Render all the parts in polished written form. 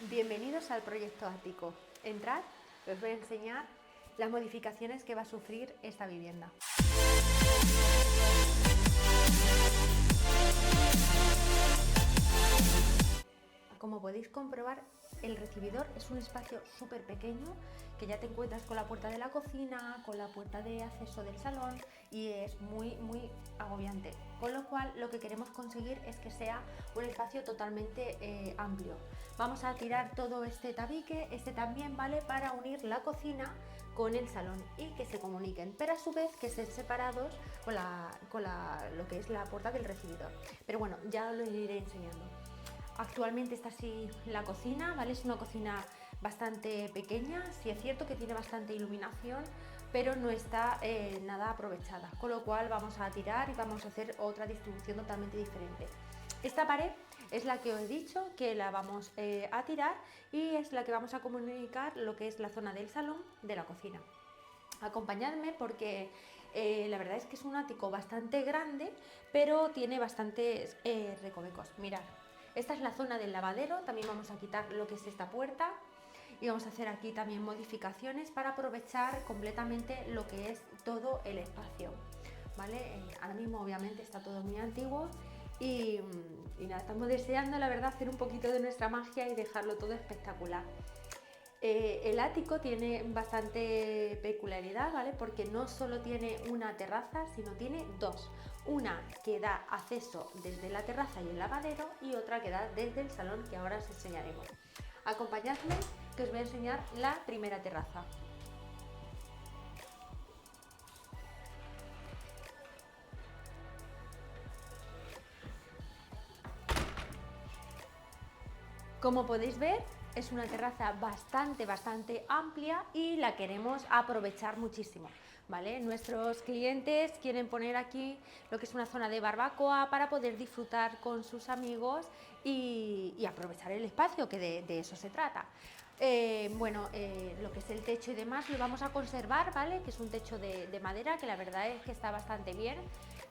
Bienvenidos al proyecto Ático. Entrad, os voy a enseñar las modificaciones que va a sufrir esta vivienda. Como podéis comprobar, el recibidor es un espacio súper pequeño que ya te encuentras con la puerta de la cocina, con la puerta de acceso del salón y es muy agobiante. Con lo cual lo que queremos conseguir es que sea un espacio totalmente amplio. Vamos a tirar todo este tabique, este también vale para unir la cocina con el salón y que se comuniquen, pero a su vez que estén separados con lo que es la puerta del recibidor. Pero bueno, ya lo iré enseñando. Actualmente está así la cocina, ¿vale? Es una cocina bastante pequeña, sí es cierto que tiene bastante iluminación, pero no está nada aprovechada, con lo cual vamos a tirar y vamos a hacer otra distribución totalmente diferente. Esta pared es la que os he dicho que la vamos a tirar y es la que vamos a comunicar lo que es la zona del salón de la cocina. Acompañadme porque la verdad es que es un ático bastante grande, pero tiene bastantes recovecos. Mirad, esta es la zona del lavadero, también vamos a quitar lo que es esta puerta y vamos a hacer aquí también modificaciones para aprovechar completamente lo que es todo el espacio, ¿vale? Ahora mismo obviamente está todo muy antiguo y nada, estamos deseando la verdad hacer un poquito de nuestra magia y dejarlo todo espectacular. El ático tiene bastante peculiaridad, ¿vale? Porque no solo tiene una terraza, sino tiene dos. Una que da acceso desde la terraza y el lavadero y otra que da desde el salón, que ahora os enseñaremos. Acompañadme que os voy a enseñar la primera terraza. Como podéis ver, es una terraza bastante amplia y la queremos aprovechar muchísimo, ¿vale? Nuestros clientes quieren poner aquí lo que es una zona de barbacoa para poder disfrutar con sus amigos y aprovechar el espacio, que de eso se trata. Lo que es el techo y demás lo vamos a conservar, ¿vale? Que es un techo de madera que la verdad es que está bastante bien,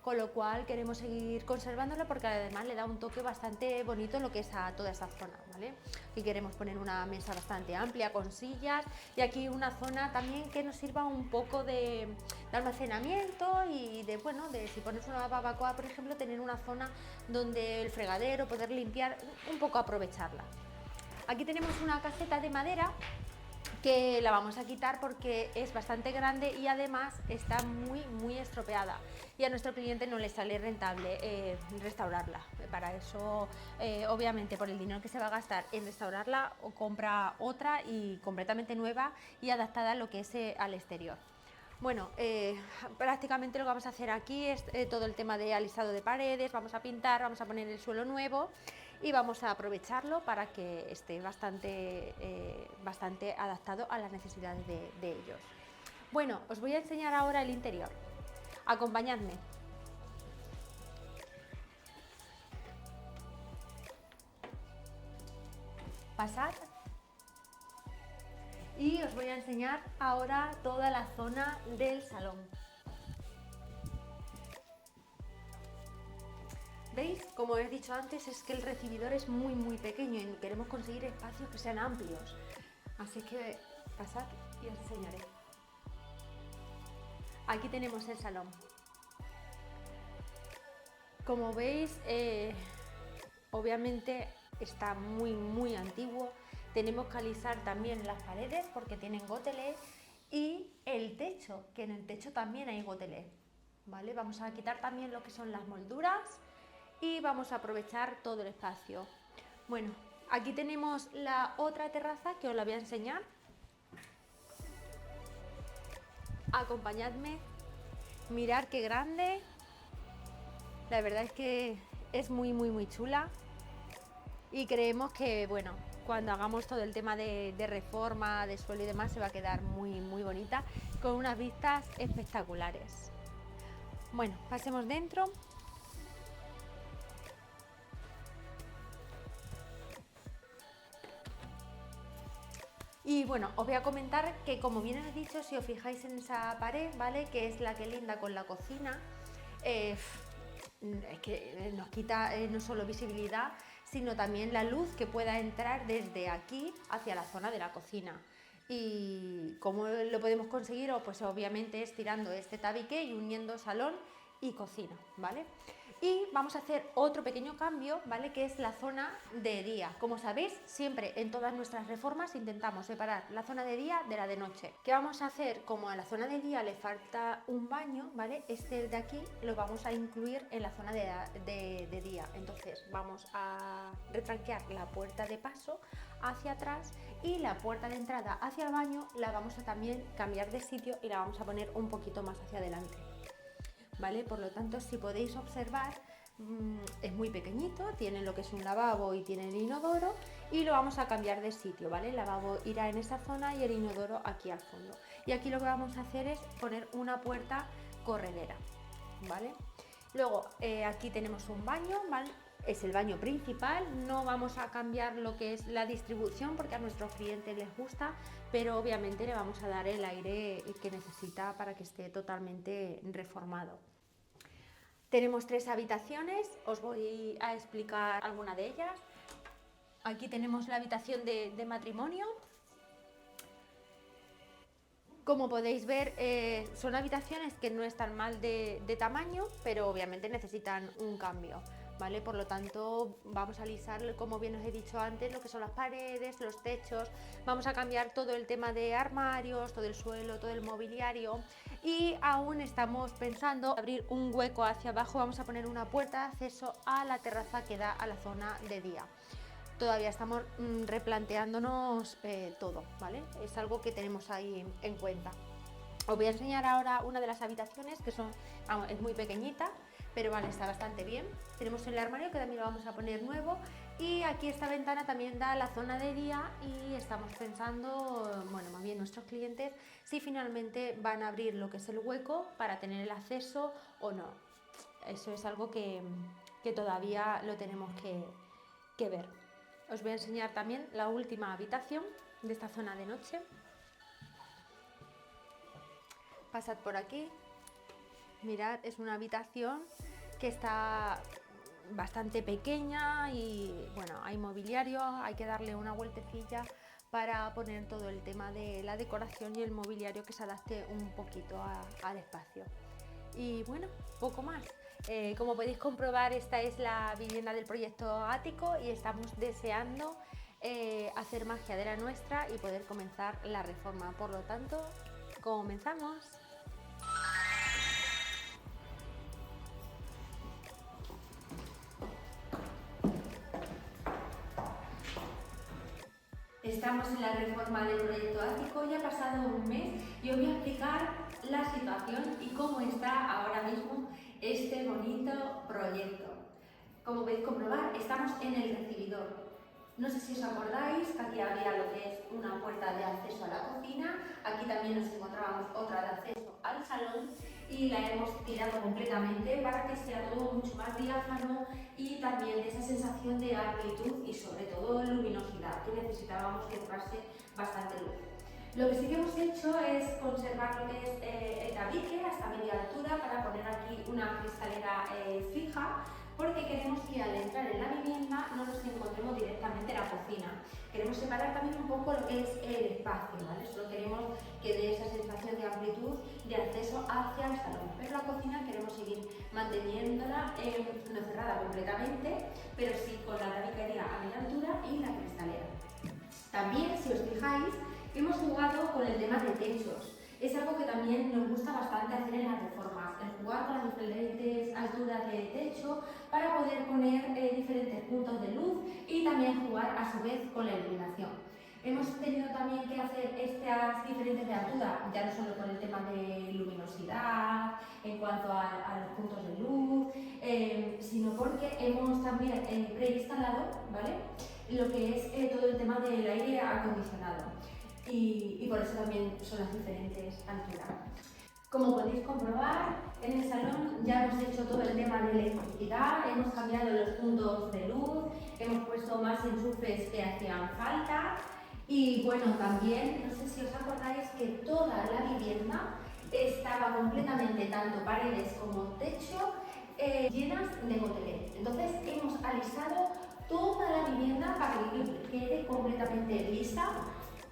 con lo cual queremos seguir conservándolo porque además le da un toque bastante bonito en lo que es a toda esa zona, ¿vale? Aquí queremos poner una mesa bastante amplia con sillas y aquí una zona también que nos sirva un poco de almacenamiento y de si pones una barbacoa, por ejemplo, tener una zona donde el fregadero, poder limpiar, un poco aprovecharla. Aquí tenemos una caseta de madera que la vamos a quitar porque es bastante grande y además está muy estropeada y a nuestro cliente no le sale rentable restaurarla. Para eso, obviamente, por el dinero que se va a gastar en restaurarla, o compra otra y completamente nueva y adaptada a lo que es al exterior. Bueno, prácticamente lo que vamos a hacer aquí es todo el tema de alisado de paredes, vamos a pintar, vamos a poner el suelo nuevo y vamos a aprovecharlo para que esté bastante adaptado a las necesidades de ellos. Bueno, os voy a enseñar ahora el interior. Acompañadme. Pasad. Y os voy a enseñar ahora toda la zona del salón. ¿Veis? Como he dicho antes, es que el recibidor es muy pequeño y queremos conseguir espacios que sean amplios. Así que pasad y os enseñaré. Aquí tenemos el salón. Como veis, obviamente está muy antiguo. Tenemos que alisar también las paredes porque tienen gotelé y el techo, que en el techo también hay gotelé, ¿vale? Vamos a quitar también lo que son las molduras y vamos a aprovechar todo el espacio. Bueno, aquí tenemos la otra terraza que os la voy a enseñar. Acompañadme, mirad qué grande. La verdad es que es muy chula y creemos que, bueno, cuando hagamos todo el tema de reforma, de suelo y demás, se va a quedar muy bonita, con unas vistas espectaculares. Bueno, pasemos dentro. Y bueno, os voy a comentar que, como bien os he dicho, si os fijáis en esa pared, ¿vale? Que es la que linda con la cocina, es que nos quita no solo visibilidad, sino también la luz que pueda entrar desde aquí hacia la zona de la cocina. ¿Y cómo lo podemos conseguir? Pues obviamente es tirando este tabique y uniendo salón y cocina, ¿vale? Y vamos a hacer otro pequeño cambio, ¿vale? Que es la zona de día. Como sabéis, siempre en todas nuestras reformas intentamos separar la zona de día de la de noche. ¿Qué vamos a hacer? Como a la zona de día le falta un baño, ¿vale? Este de aquí lo vamos a incluir en la zona de día. Entonces vamos a retranquear la puerta de paso hacia atrás y la puerta de entrada hacia el baño la vamos a también cambiar de sitio y la vamos a poner un poquito más hacia adelante. ¿Vale? Por lo tanto, si podéis observar, es muy pequeñito, tiene lo que es un lavabo y tiene el inodoro y lo vamos a cambiar de sitio, ¿vale? El lavabo irá en esa zona y el inodoro aquí al fondo. Y aquí lo que vamos a hacer es poner una puerta corredera, ¿vale? Luego, aquí tenemos un baño, ¿vale? Es el baño principal, no vamos a cambiar lo que es la distribución porque a nuestros clientes les gusta, pero obviamente le vamos a dar el aire que necesita para que esté totalmente reformado. Tenemos 3 habitaciones, os voy a explicar alguna de ellas. Aquí tenemos la habitación de matrimonio. Como podéis ver, son habitaciones que no están mal de tamaño, pero obviamente necesitan un cambio, ¿vale? Por lo tanto, vamos a alisar, como bien os he dicho antes, lo que son las paredes, los techos, vamos a cambiar todo el tema de armarios, todo el suelo, todo el mobiliario y aún estamos pensando abrir un hueco hacia abajo, vamos a poner una puerta de acceso a la terraza que da a la zona de día. Todavía estamos replanteándonos todo, ¿vale? Es algo que tenemos ahí en cuenta. Os voy a enseñar ahora una de las habitaciones que es muy pequeñita, pero vale, está bastante bien. Tenemos el armario que también lo vamos a poner nuevo y aquí esta ventana también da a la zona de día y estamos pensando, bueno, más bien nuestros clientes, si finalmente van a abrir lo que es el hueco para tener el acceso o no. Eso es algo que todavía lo tenemos que ver. Os voy a enseñar también la última habitación de esta zona de noche. Pasad por aquí. Mirad, es una habitación que está bastante pequeña y bueno, hay mobiliario, hay que darle una vueltecilla para poner todo el tema de la decoración y el mobiliario que se adapte un poquito al espacio. Y bueno, poco más. Como podéis comprobar, esta es la vivienda del proyecto ático y estamos deseando hacer magia de la nuestra y poder comenzar la reforma. Por lo tanto, comenzamos. Estamos en la reforma del proyecto ático, ya ha pasado un mes y os voy a explicar la situación y cómo está ahora mismo este bonito proyecto. Como podéis comprobar, estamos en el recibidor. No sé si os acordáis que aquí había lo que es una puerta de acceso a la cocina, aquí también nos encontrábamos otra de acceso al salón y la hemos tirado completamente para que sea todo mucho más diáfano y también esa sensación de amplitud y sobre todo luminosidad que necesitábamos que entrase bastante luz. Lo que sí que hemos hecho es conservar lo que es el tabique hasta media altura para poner aquí una cristalera fija porque queremos que al entrar en la vivienda no nos encontremos directamente en la cocina. Queremos separar también un poco lo que es el espacio, ¿vale? Solo queremos que dé esa sensación de amplitud de acceso hacia el salón. Pero la cocina queremos seguir manteniéndola no cerrada completamente, pero sí con la tabiquería a media altura y la cristalera. También, si os fijáis, hemos jugado con el tema de techos. Es algo que también nos gusta bastante hacer en las reformas, el jugar con las diferentes alturas de techo para poder poner diferentes puntos de luz y también jugar a su vez con la iluminación. Hemos tenido también que hacer estas diferentes de altura, ya no solo con el tema de luminosidad, en cuanto a los puntos de luz, sino porque hemos también preinstalado, ¿vale?, lo que es todo el tema del aire acondicionado. Y por eso también son las diferentes alturas. Como podéis comprobar, en el salón ya hemos hecho todo el tema de electricidad, hemos cambiado los puntos de luz, hemos puesto más enchufes que hacían falta y bueno, también, no sé si os acordáis que toda la vivienda estaba completamente, tanto paredes como techo, llenas de gotelé. Entonces hemos alisado toda la vivienda para que quede completamente lisa.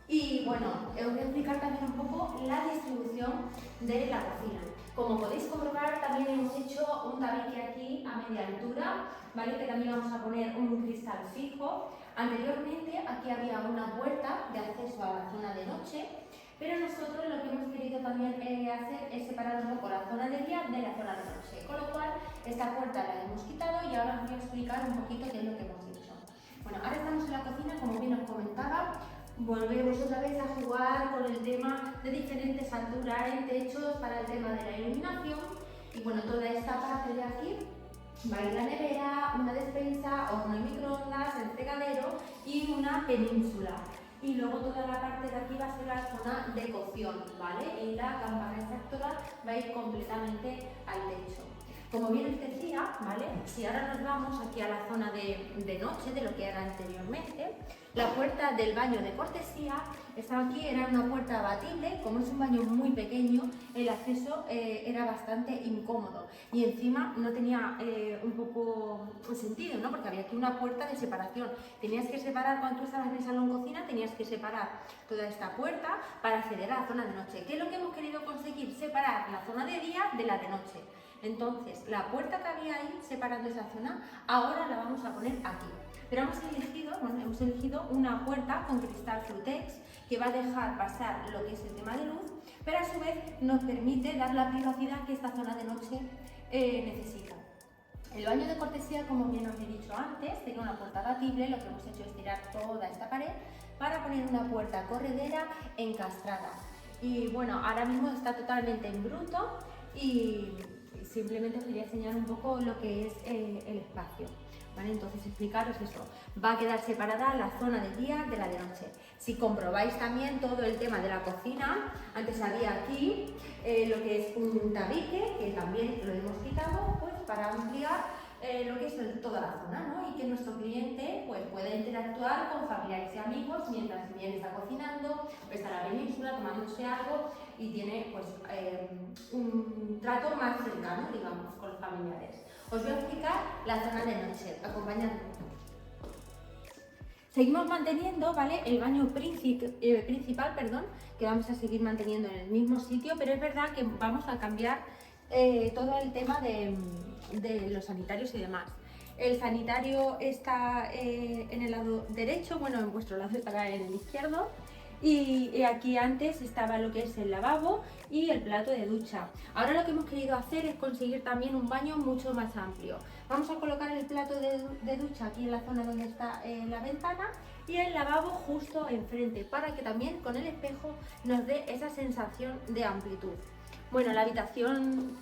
Y bueno, os voy a explicar también un poco la distribución de la cocina. Como podéis comprobar, también hemos hecho un tabique aquí a media altura, ¿vale? Que también vamos a poner un cristal fijo. Anteriormente aquí había una puerta de acceso a la zona de noche, pero nosotros lo que hemos querido también hacer es separar un poco la zona de día de la zona de noche, con lo cual esta puerta la hemos quitado y ahora os voy a explicar un poquito qué es lo que hemos hecho. Bueno, ahora estamos en la cocina, como bien os comentaba. Volvemos otra vez a jugar con el tema de diferentes alturas en techos para el tema de la iluminación. Y bueno, toda esta parte de aquí va a ir la nevera, una despensa, horno y microondas, el fregadero y una península. Y luego toda la parte de aquí va a ser la zona de cocción, ¿vale? Y la campana extractora va a ir completamente al techo. Como bien os decía, ¿vale? Si ahora nos vamos aquí a la zona de noche, de lo que era anteriormente, la puerta del baño de cortesía estaba aquí, era una puerta abatible. Como es un baño muy pequeño, el acceso era bastante incómodo y encima no tenía un poco sentido, ¿no? Porque había aquí una puerta de separación. Tenías que separar, cuando tú estabas en el salón-cocina, tenías que separar toda esta puerta para acceder a la zona de noche. ¿Qué es lo que hemos querido conseguir? Separar la zona de día de la de noche. Entonces, la puerta que había ahí separando esa zona, ahora la vamos a poner aquí. Pero hemos elegido una puerta con cristal Flutex que va a dejar pasar lo que es el tema de luz, pero a su vez nos permite dar la privacidad que esta zona de noche necesita. El baño de cortesía, como bien os he dicho antes, tiene una puerta abatible. Lo que hemos hecho es tirar toda esta pared para poner una puerta corredera encastrada. Y bueno, ahora mismo está totalmente en bruto y simplemente os quería enseñar un poco lo que es el espacio. ¿Vale? Entonces explicaros eso, va a quedar separada la zona de día de la de noche. Si comprobáis también todo el tema de la cocina, antes había aquí lo que es un tabique, que también lo hemos quitado pues, para ampliar lo que es toda la zona, ¿no? Y que nuestro cliente pues, pueda interactuar con familiares y amigos mientras bien está cocinando, está en la península tomándose algo y tiene pues, un trato más cercano, digamos, con los familiares. Os voy a explicar la zona de noche, acompañadme. Seguimos manteniendo, ¿vale? El baño principal, que vamos a seguir manteniendo en el mismo sitio, pero es verdad que vamos a cambiar todo el tema de los sanitarios y demás. El sanitario está en el lado derecho, bueno, en vuestro lado estará en el izquierdo. Y aquí antes estaba lo que es el lavabo y el plato de ducha. Ahora lo que hemos querido hacer es conseguir también un baño mucho más amplio. Vamos a colocar el plato de ducha aquí en la zona donde está la ventana y el lavabo justo enfrente, para que también con el espejo nos dé esa sensación de amplitud. Bueno, la habitación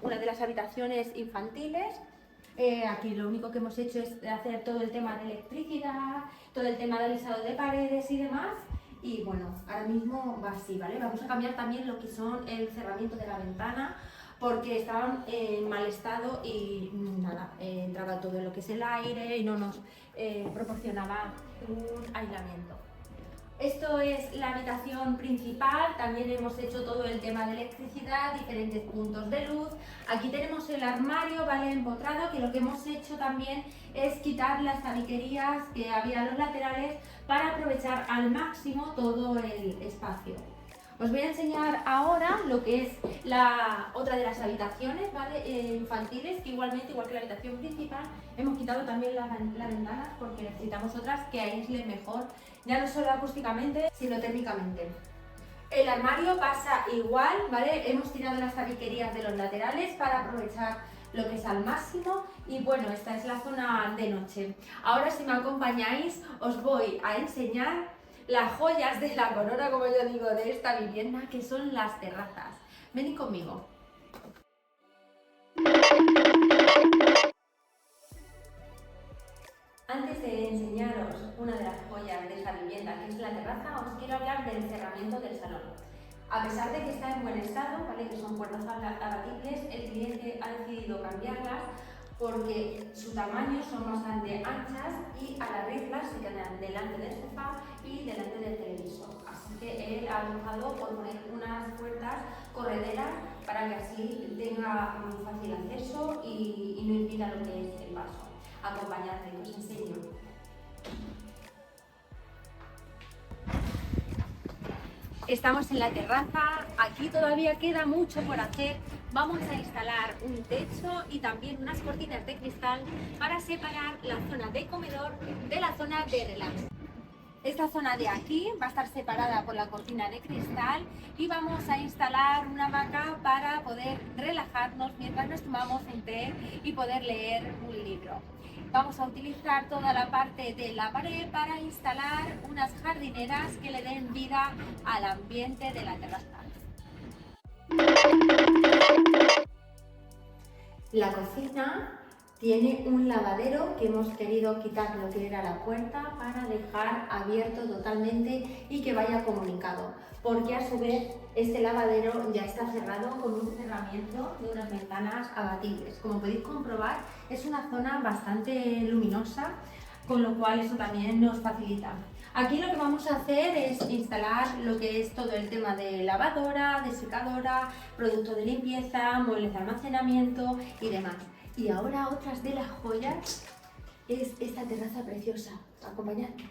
una de las habitaciones infantiles. Aquí lo único que hemos hecho es hacer todo el tema de electricidad, todo el tema de alisado de paredes y demás. Y bueno, ahora mismo va así, ¿vale? Vamos a cambiar también lo que son el cerramiento de la ventana, porque estaban en mal estado y nada, entraba todo lo que es el aire y no nos proporcionaba un aislamiento. Esto es la habitación principal. También hemos hecho todo el tema de electricidad, diferentes puntos de luz. Aquí tenemos el armario, ¿vale? Empotrado, que lo que hemos hecho también es quitar las tabiquerías que había a los laterales para aprovechar al máximo todo el espacio. Os voy a enseñar ahora lo que es la otra de las habitaciones, ¿vale? Infantiles, que igualmente, igual que la habitación principal, hemos quitado también las ventanas porque necesitamos otras que aíslen mejor, ya no solo acústicamente, sino térmicamente. El armario pasa igual, ¿vale? Hemos tirado las tabiquerías de los laterales para aprovechar lo que es al máximo. Y bueno, esta es la zona de noche. Ahora, si me acompañáis, os voy a enseñar las joyas de la corona, como yo digo, de esta vivienda, que son las terrazas. Venid conmigo. Antes de enseñaros una de las joyas de esta vivienda, que es la terraza, os quiero hablar del cerramiento del salón. A pesar de que está en buen estado, ¿vale? Que son puertas abatibles, el cliente ha decidido cambiarlas porque su tamaño son bastante anchas y al abrirlas se quedan delante del sofá y delante del televisor. Así que él ha optado por poner unas puertas correderas para que así tenga un fácil acceso y no impida lo que es el paso. Acompañadme, que os enseño. Estamos en la terraza, aquí todavía queda mucho por hacer. Vamos a instalar un techo y también unas cortinas de cristal para separar la zona de comedor de la zona de relax. Esta zona de aquí va a estar separada por la cortina de cristal y vamos a instalar una hamaca para poder relajarnos mientras nos tomamos un té y poder leer un libro. Vamos a utilizar toda la parte de la pared para instalar unas jardineras que le den vida al ambiente de la terraza. La cocina tiene un lavadero que hemos querido quitar lo que era la puerta para dejar abierto totalmente y que vaya comunicado, porque a su vez este lavadero ya está cerrado con un cerramiento de unas ventanas abatibles. Como podéis comprobar, es una zona bastante luminosa, con lo cual eso también nos facilita. Aquí lo que vamos a hacer es instalar lo que es todo el tema de lavadora, de secadora, productos de limpieza, muebles de almacenamiento y demás. Y ahora otras de las joyas es esta terraza preciosa. Acompañadme.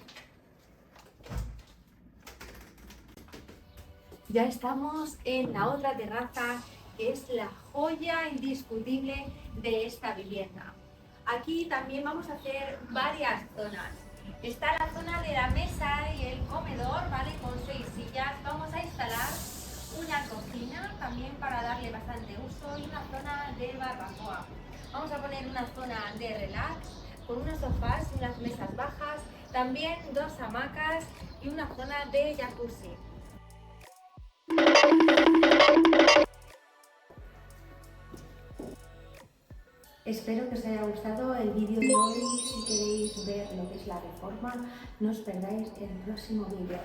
Ya estamos en la otra terraza, que es la joya indiscutible de esta vivienda. Aquí también vamos a hacer varias zonas. Está la zona de la mesa y el comedor, ¿vale? Con 6 sillas. Vamos a instalar una cocina también para darle bastante uso y una zona de barbacoa. Vamos a poner una zona de relax con unos sofás y unas mesas bajas, también 2 hamacas y una zona de jacuzzi. Espero que os haya gustado el vídeo de hoy. Si queréis ver lo que es la reforma, no os perdáis el próximo vídeo.